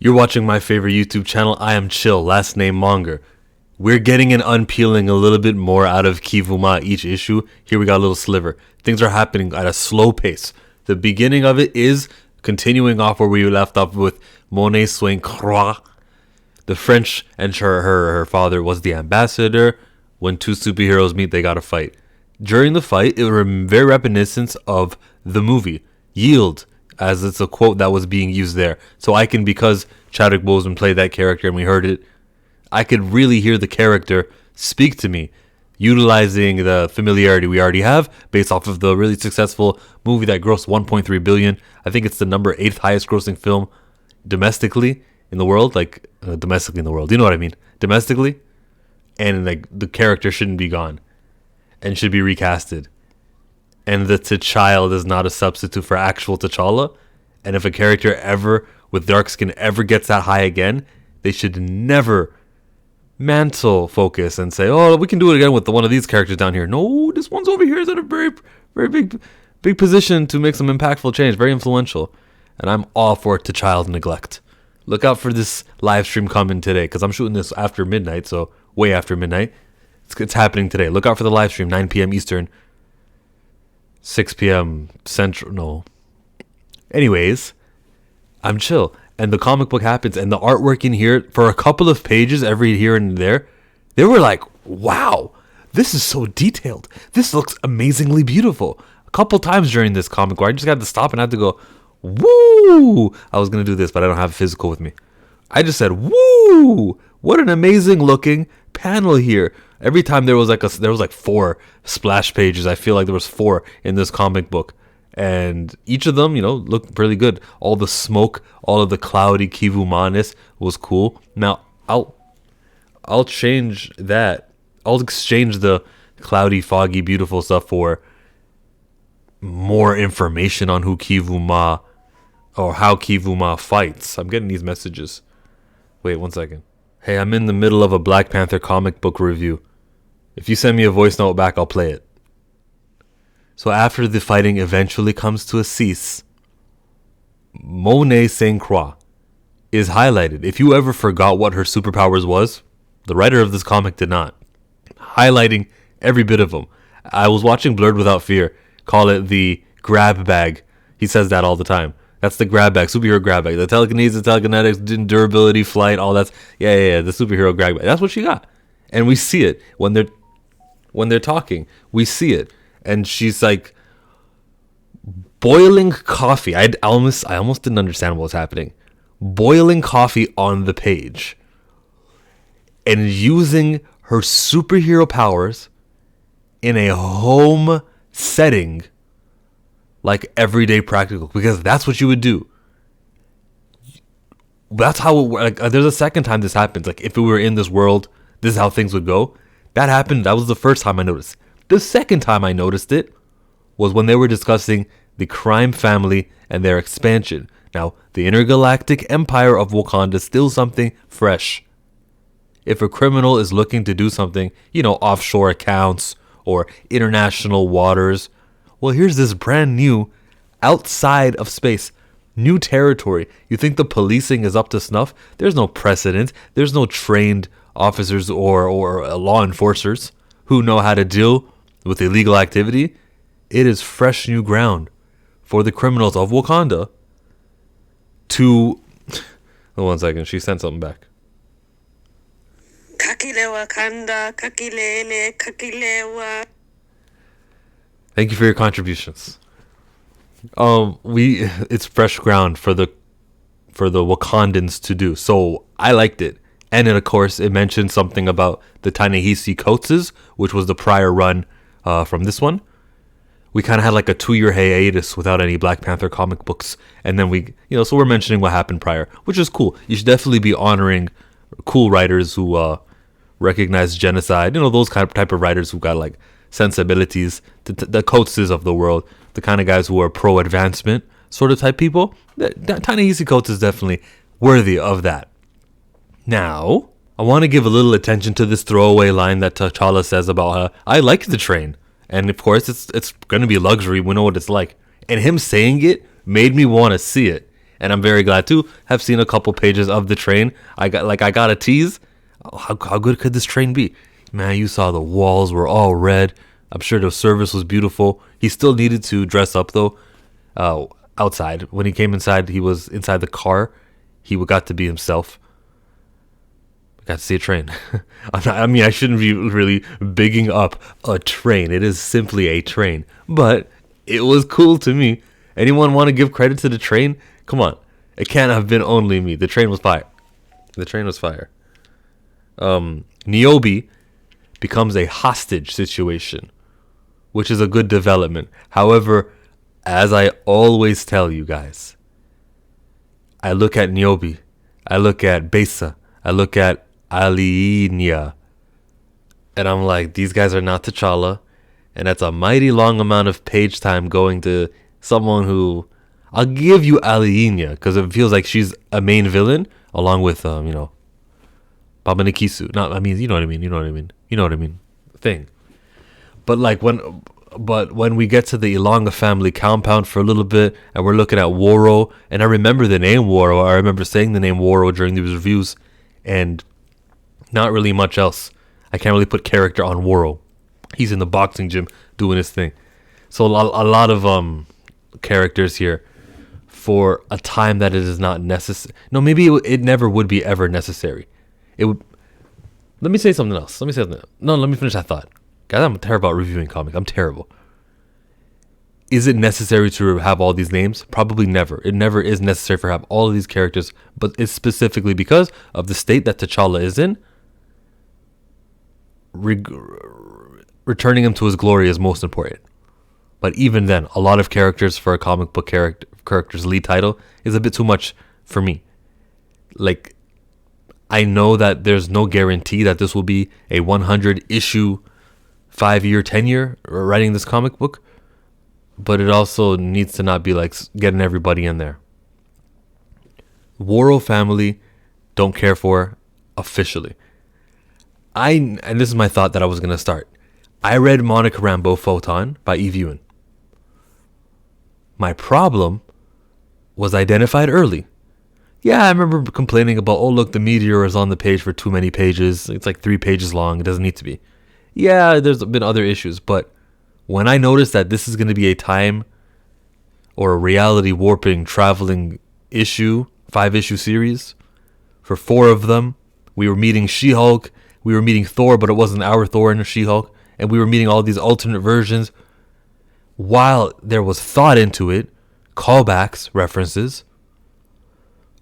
You're watching my favorite YouTube channel. I am Chill, last name Monger. We're getting and unpeeling a little bit more out of Kivuma each issue. Here we got a little sliver. Things are happening at a slow pace. The beginning of it is continuing off where we left off with Monet Swain Croix. The French and her father was the ambassador. When two superheroes meet, they got to fight. During the fight, it was very reminiscent of the movie Yield, as it's a quote that was being used there. So I can, because Chadwick Boseman played that character and we heard it, I could really hear the character speak to me, utilizing the familiarity we already have based off of the really successful movie that grossed 1.3 billion. I think it's the number 8th highest grossing film domestically in the world, domestically in the world. You know what I mean? Domestically. And like the character shouldn't be gone and should be recasted. And the T'Challa is not a substitute for actual T'Challa. And if a character ever with dark skin ever gets that high again, they should never mantle focus and say, "Oh, we can do it again with one of these characters down here." No, this one's over here is at a very, very big position to make some impactful change, very influential. And I'm all for T'Challa neglect. Look out for this live stream coming today, because I'm shooting this after midnight, so way after midnight. It's happening today. Look out for the live stream, 9 p.m. Eastern. 6 p.m. Central. No. Anyways, I'm chill. And the comic book happens. And the artwork in here, for a couple of pages every here and there, they were like, wow, this is so detailed. This looks amazingly beautiful. A couple times during this comic where I just got to stop and had to go, woo. I was going to do this, but I don't have a physical with me. I just said, woo. What an amazing looking panel here. Every time there was like 4 splash pages. I feel like there was 4 in this comic book, and each of them, looked really good. All the smoke, all of the cloudy Kivumanis was cool. Now I'll change that. I'll exchange the cloudy, foggy, beautiful stuff for more information on who Kivuma or how Kivuma fights. I'm getting these messages. Wait 1 second. Hey, I'm in the middle of a Black Panther comic book review. If you send me a voice note back, I'll play it. So after the fighting eventually comes to a cease, Monet Saint Croix is highlighted. If you ever forgot what her superpowers was, the writer of this comic did not. Highlighting every bit of them. I was watching Blurred Without Fear call it the grab bag. He says that all the time. That's the grab bag, superhero grab bag. The telekinesis, telekinetics, durability, flight, all that's the superhero grab bag. That's what she got. And we see it when they're talking. We see it. And she's like boiling coffee. I almost didn't understand what was happening. Boiling coffee on the page. And using her superhero powers in a home setting, like everyday practical, because that's what you would do. That's how there's a second time this happens. Like if we were in this world, this is how things would go. That happened. That was the first time I noticed. The second time I noticed it was when they were discussing the crime family and their expansion. Now, the intergalactic empire of Wakanda is still something fresh. If a criminal is looking to do something, offshore accounts or international waters, well, here's this brand new, outside of space, new territory. You think the policing is up to snuff? There's no precedent. There's no trained officers or law enforcers who know how to deal with illegal activity. It is fresh new ground for the criminals of Wakanda to... Oh, 1 second. She sent something back. Kakile Wakanda, kakilele, kakilewa. Thank you for your contributions. It's fresh ground for the Wakandans to do. So I liked it. And then, of course, it mentioned something about the Ta-Nehisi Coates, which was the prior run from this one. We kind of had like a 2-year hiatus without any Black Panther comic books. And then so we're mentioning what happened prior, which is cool. You should definitely be honoring cool writers who recognize genocide. Those type of writers who got like sensibilities, the Coates of the world, the kind of guys who are pro-advancement sort of type people. Ta-Nehisi Coates is definitely worthy of that. Now, I want to give a little attention to this throwaway line that T'Challa says about I like the train. And of course, it's going to be luxury. We know what it's like. And him saying it made me want to see it. and I'm very glad to have seen a couple pages of the train. I got a tease. How good could this train be? Man, you saw the walls were all red. I'm sure the service was beautiful. He still needed to dress up though. Outside, when he came inside, he was inside the car. He got to be himself. Got to see a train. I shouldn't be really bigging up a train. It is simply a train, but it was cool to me. Anyone want to give credit to the train? Come on, it can't have been only me. The train was fire. The train was fire. Niobe becomes a hostage situation, which is a good development. However, as I always tell you guys, I look at Niobe, I look at Besa, I look at Alinia, and I'm like, these guys are not T'Challa, and that's a mighty long amount of page time going to someone who, I'll give you Alinia, because it feels like she's a main villain, along with, Baba Nikisu. You know what I mean, thing. But when we get to the Ilonga family compound for a little bit, and we're looking at Woro, and I remember the name Woro. I remember saying the name Woro during these reviews, and not really much else. I can't really put character on Woro. He's in the boxing gym doing his thing. So a lot of characters here for a time that it is not necessary. No, maybe it never would be ever necessary. It would. Let me say something else. No, let me finish that thought. Guys, I'm terrible at reviewing comics. I'm terrible. Is it necessary to have all these names? Probably never. It never is necessary for have all of these characters, but it's specifically because of the state that T'Challa is in. Returning him to his glory is most important. But even then, a lot of characters for a comic book character's lead title is a bit too much for me. Like, I know that there's no guarantee that this will be a 100 issue 5-year, 10-year writing this comic book, but it also needs to not be like getting everybody in there. Woro family, don't care for officially. And this is my thought that I was gonna start. I read Monica Rambeau Photon by Ewing. My problem was identified early. Yeah, I remember complaining about, oh look, the meteor is on the page for too many pages. It's like 3 pages long. It doesn't need to be. Yeah, there's been other issues, but when I noticed that this is going to be a time or a reality warping traveling issue, 5-issue series, for 4 of them, we were meeting She-Hulk, we were meeting Thor, but it wasn't our Thor and She-Hulk, and we were meeting all these alternate versions. While there was thought into it, callbacks, references,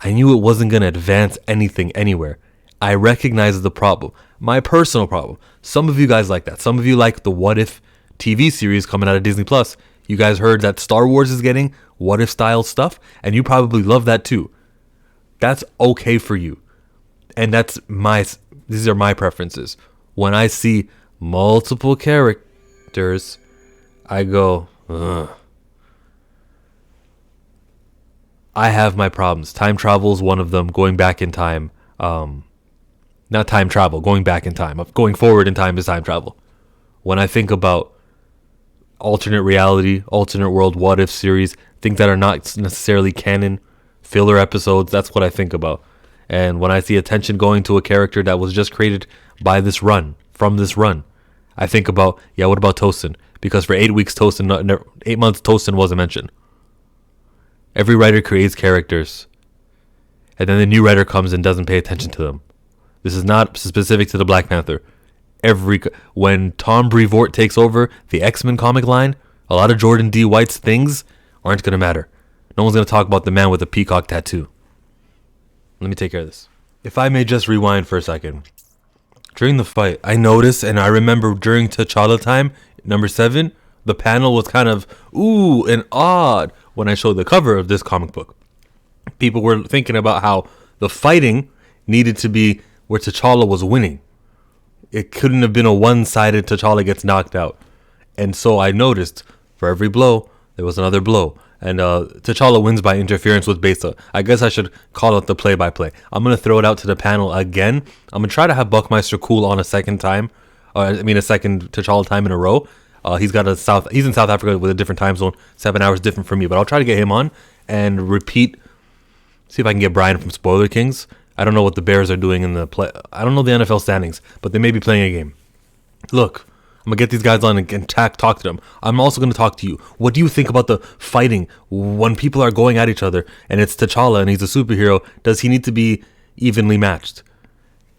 I knew it wasn't going to advance anything anywhere. I recognize the problem. My personal problem. Some of you guys like that. Some of you like the What If TV series coming out of Disney Plus. You guys heard that Star Wars is getting What If style stuff, and you probably love that too. That's okay for you. And these are my preferences. When I see multiple characters, I go, ugh. I have my problems. Time travel is one of them. Going back in time. Not time travel, going back in time. Going forward in time is time travel. When I think about alternate reality, alternate world, what if series, things that are not necessarily canon, filler episodes, that's what I think about. And when I see attention going to a character that was just created by this run, from this run, I think about, yeah, what about Tosin? Because for 8 weeks, 8 months, Tosin wasn't mentioned. Every writer creates characters, and then the new writer comes and doesn't pay attention to them. This is not specific to the Black Panther. When Tom Brevoort takes over the X-Men comic line, a lot of Jordan D. White's things aren't going to matter. No one's going to talk about the man with the peacock tattoo. Let me take care of this. If I may just rewind for a second. During the fight, I noticed, and I remember during T'Challa time, number 7, the panel was kind of ooh and odd when I showed the cover of this comic book. People were thinking about how the fighting needed to be where T'Challa was winning. It couldn't have been a one-sided T'Challa gets knocked out. And so I noticed for every blow, there was another blow. And T'Challa wins by interference with Besa. I guess I should call it the play-by-play. I'm going to throw it out to the panel again. I'm going to try to have Buckmeister cool on a second time. A second T'Challa time in a row. He's in South Africa with a different time zone, 7 hours different from me. But I'll try to get him on and repeat See if I can get Brian from Spoiler Kings. I don't know what the Bears are doing in the play. I don't know the NFL standings, but they may be playing a game. Look, I'm going to get these guys on and talk to them. I'm also going to talk to you. What do you think about the fighting when people are going at each other and it's T'Challa and he's a superhero? Does he need to be evenly matched?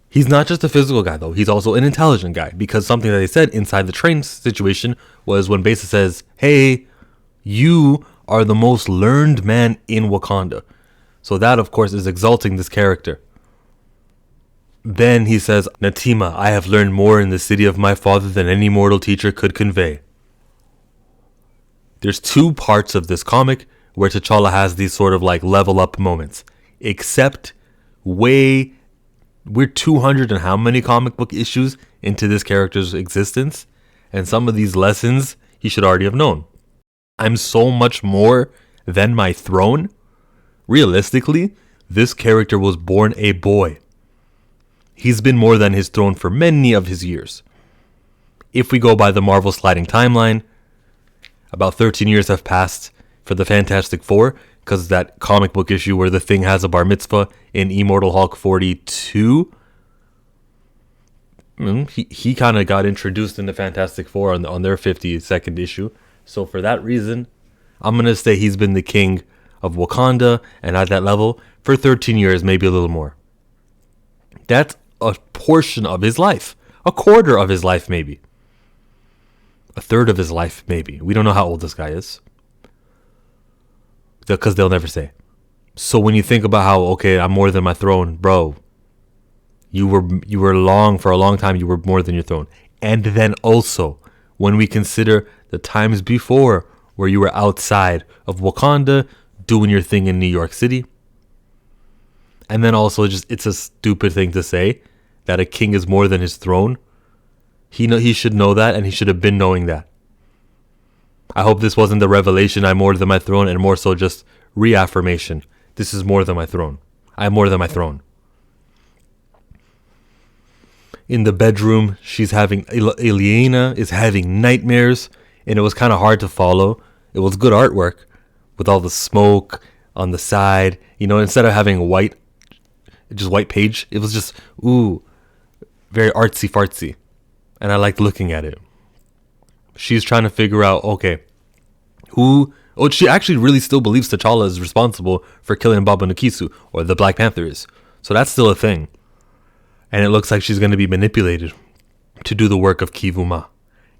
He's not just a physical guy, though. He's also an intelligent guy, because something that they said inside the train situation was when Besa says, hey, you are the most learned man in Wakanda. So that, of course, is exalting this character. Then he says, Natima, I have learned more in the city of my father than any mortal teacher could convey. There's two parts of this comic where T'Challa has these sort of like level up moments. Except we're 200 and how many comic book issues into this character's existence, and some of these lessons he should already have known. I'm so much more than my throne. Realistically, this character was born a boy. He's been more than his throne for many of his years. If we go by the Marvel sliding timeline, about 13 years have passed for the Fantastic Four, because that comic book issue where the Thing has a bar mitzvah in Immortal Hulk 42, he kind of got introduced in the Fantastic Four on their 52nd issue. So for that reason, I'm going to say he's been the king of Wakanda, and at that level, for 13 years, maybe a little more. That's a portion of his life. A quarter of his life, maybe. A third of his life, maybe. We don't know how old this guy is, because they'll never say. So when you think about how, okay, I'm more than my throne, bro, you were long, for a long time, you were more than your throne. And then also, when we consider the times before where you were outside of Wakanda doing your thing in New York City, and then also just, it's a stupid thing to say that a king is more than his throne. He should know that, and he should have been knowing that. I hope this wasn't the revelation, I'm more than my throne, and more so just reaffirmation. This is more than my throne. I am more than my throne. In the bedroom, Ileana is having nightmares, and it was kind of hard to follow. It was good artwork with all the smoke on the side. Instead of having white page, it was just, very artsy fartsy. And I liked looking at it. She's trying to figure out, okay, she actually really still believes T'Challa is responsible for killing Baba Nakisu, or the Black Panther is. So that's still a thing. And it looks like she's going to be manipulated to do the work of Kivuma.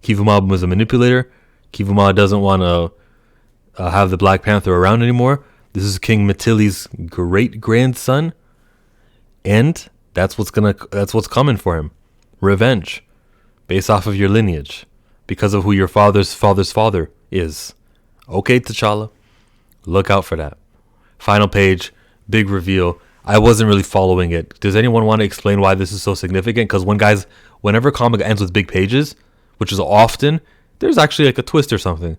Kivuma was a manipulator. Kivuma doesn't want to have the Black Panther around anymore. This is King Matili's great-grandson. And that's what's coming for him. Revenge. Based off of your lineage. Because of who your father's father is. Okay, T'Challa. Look out for that. Final page. Big reveal. I wasn't really following it. Does anyone want to explain why this is so significant? Because whenever comic ends with big pages, which is often, there's actually like a twist or something.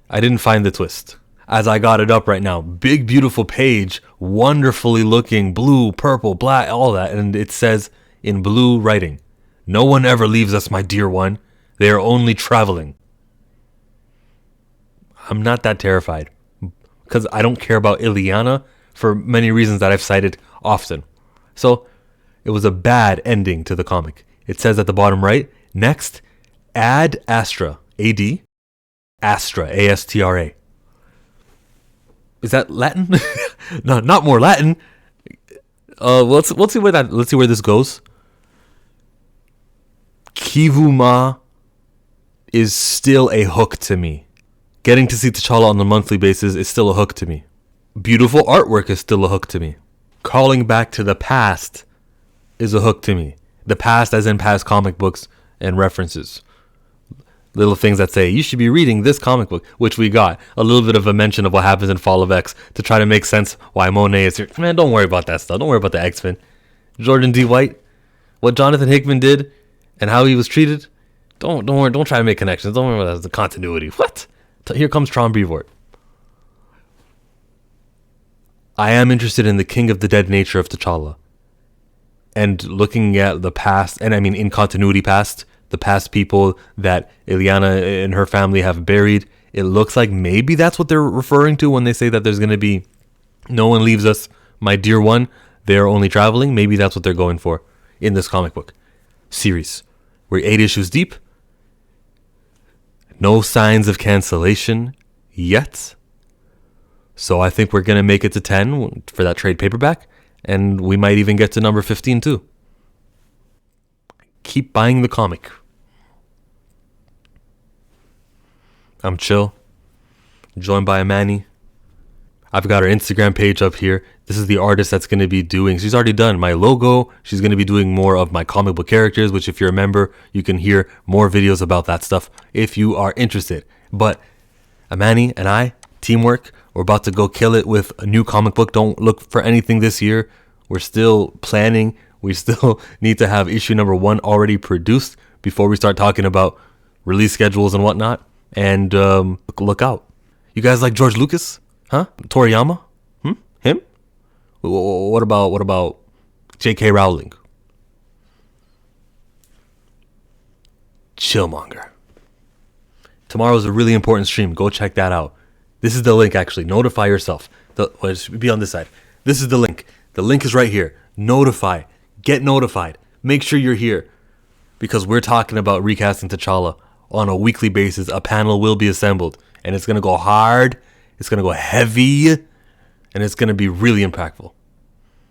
I didn't find the twist. As I got it up right now. Big, beautiful page. Wonderfully looking. Blue, purple, black, all that. And it says in blue writing, no one ever leaves us, my dear one. They are only traveling. I'm not that terrified. Because I don't care about Ileana for many reasons that I've cited often. So, it was a bad ending to the comic. It says at the bottom right, next, Ad Astra. A-D. Astra. A-S-T-R-A. Is that Latin? No, not more Latin. Let's see where this goes. Kivuma is still a hook to me. Getting to see T'Challa on a monthly basis is still a hook to me. Beautiful artwork is still a hook to me. Calling back to the past is a hook to me. The past as in past comic books and references. Little things that say, you should be reading this comic book, which we got. A little bit of a mention of what happens in Fall of X to try to make sense why Monet is here. Man, don't worry about that stuff. Don't worry about the X-Men. Jordan D. White, what Jonathan Hickman did, and how he was treated. Don't worry. Don't try to make connections. Don't worry about the continuity. What? Here comes Tron Brevoort. I am interested in the King of the Dead nature of T'Challa. And looking at the past, and I mean in continuity past, the past people that Ileana and her family have buried, it looks like maybe that's what they're referring to when they say that there's going to be no one leaves us, My dear one, they are only traveling. Maybe that's what they're going for in this comic book series. We're 8 issues deep. No signs of cancellation yet. So I think we're going to make it to 10 for that trade paperback. And we might even get to number 15 too. Keep buying the comic. I'm Chill, joined by Amani. I've got her Instagram page up here. This is the artist that's going to be doing, she's already done my logo. She's going to be doing more of my comic book characters, which if you're a member, you can hear more videos about that stuff if you are interested. But Amani and I, teamwork, we're about to go kill it with a new comic book. Don't look for anything this year. We're still planning. We still need to have issue number 1 already produced before we start talking about release schedules and whatnot. And look out. You guys like George Lucas? Huh? Toriyama? Him? What about J.K. Rowling? Chillmonger. Tomorrow's a really important stream. Go check that out. This is the link, actually. Notify yourself. It should be on this side. This is the link. The link is right here. Notify. Get notified. Make sure you're here. Because we're talking about recasting T'Challa on a weekly basis. A panel will be assembled. And it's going to go hard. It's going to go heavy. And it's going to be really impactful.